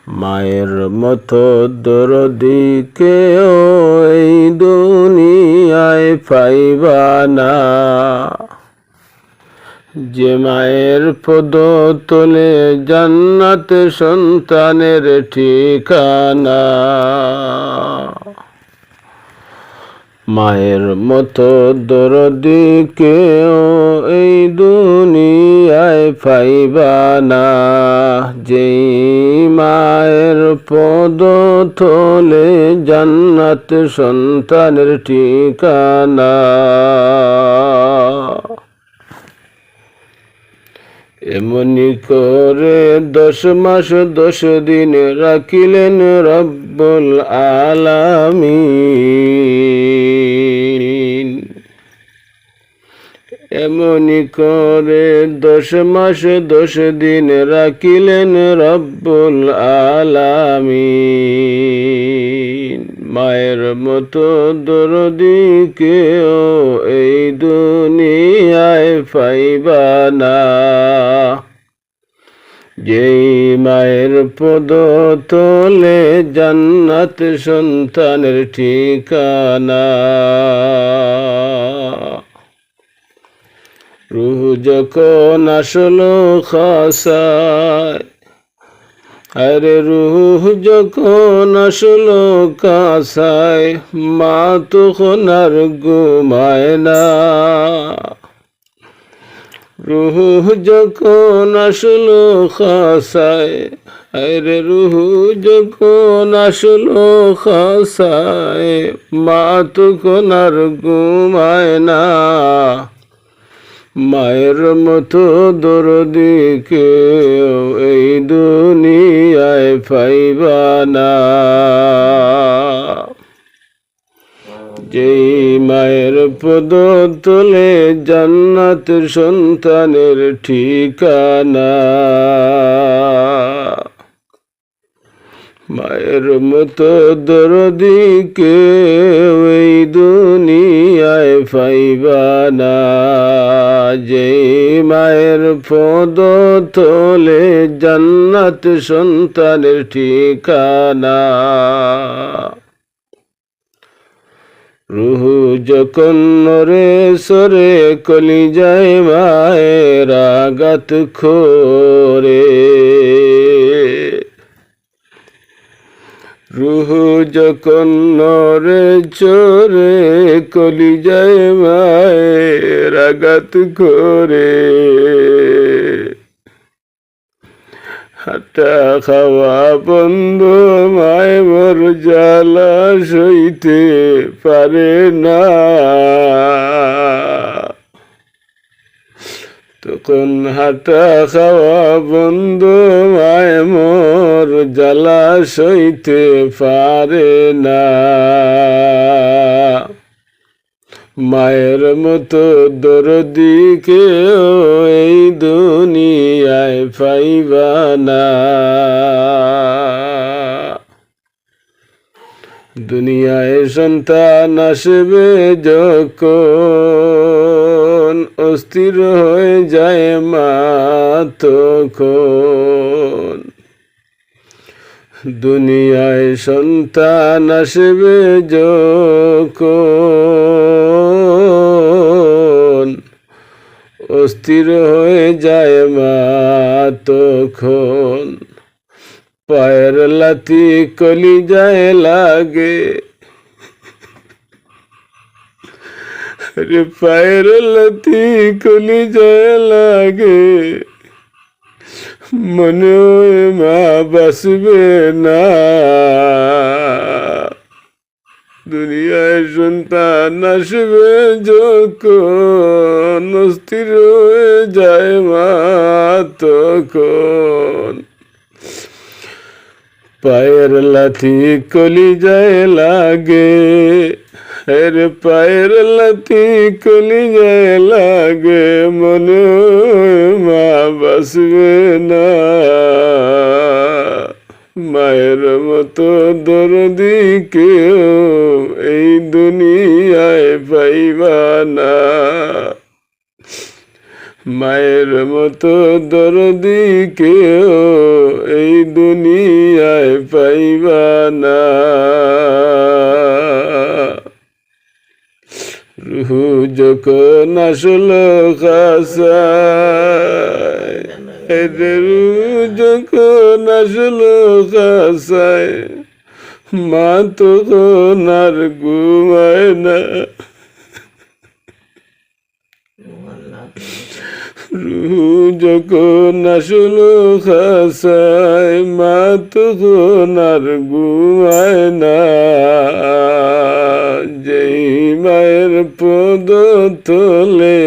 মায়ের মতো দরদি কেউ এই দুনিয়ায় পাইবা না। যে মায়ের পদ তলে জান্নাত সন্তানের ঠিকানা। মায়ের মতো দরদি কেউ এই দুনিয়ায় পাইবা না। যেই মায়ের পদ তলে জান্নাত সন্তানের ঠিকানা। এমনি করে 10 মাস 10 দিন রাখিলেন রব্বুল আলামিন। এমনি করে 10 মাস 10 দিন রাখিলেন রব্বুল আলামিন। মায়ের মতো দরদি কেউ এই দুনিয়ায় পাইবা না। যেই মায়ের পদ তলে জান্নাত সন্তানের ঠিকানা। রূহ যখন আসলো খাসায়, আরে রূহ যখন আসলো কাসায়, মা তখন আর ঘুমায় না। রূহ যখন আসলো খাসায়, আরে রূহ যখন আসলো খাসায়, মা তখন আর ঘুমায় না। মায়ের মতো দরদি কেউ এই দুনিয়ায় পাইবা না। যেই মায়ের পদ তলে জান্নাত সন্তানের ঠিকানা। মায়ের মতো দরদি কেউ এই দুনিয়ায় পাইবা না। যেই মায়ের পদ তলে জান্নাত সন্তানের ঠিকানা। রূহ যখন নরে সরে কলিজায় মায়ের আঘাত করে। রূহ যখন নরে চরে কলিজায় মায়ের আঘাত করে। হাঁটা খাওয়া বন্ধ, মায় মোর জ্বালা সইতে পারে না। তখন হাঁটা খাওয়া বন্ধ, মায় মোর জ্বালা সইতে পারে না। মায়ের মতো দরদি কেউ এই দুনিয়ায় পাইবা না। দুনিয়ায় সন্তান আসবে যখন, অস্থির হয়ে যায় মা তখন। দুনিয়ায় সন্তান আসবে যখন, অস্থির হয়ে যায় মা তখন। পায়ের লাথি কলিজায় লাগে, রে পায়ের লাথি কলিজায় লাগে। মনে হয় মা বাঁচবে না। দুনিয়ায় সন্তান আসবে যখন, অস্থির হয়ে যায় মা তখন। পায়ের লাথি কলিজায় লাগে, রে পায়ের লাথি কলিজায় লাগে। মনে মা বাঁচবে না। মায়ের মতো দরদি কেউ এই দুনিয়ায় পাইবা না। মায়ের মতো দরদি কেউ এই দুনিয়ায় পাইবা না। রুহু যখন আসলো খাসায়, রুহু যখন আসলো খাসায়, মা তখন আর ঘুমায় না। রুহু যখন আসলো খাসায়, মা তখন আর ঘুমায় না। যেই মায়ের পদ তলে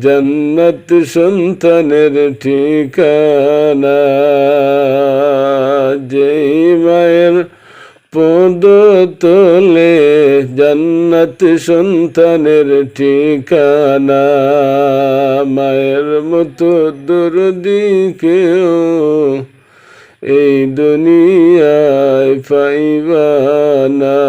জান্নাত সন্তানের ঠিকানা, যেই মায়ের পদ তলে জান্নাত সন্তানের ঠিকানা। মায়ের মতো দরদি কেউ এই দুনিয়ায় পাইবা না।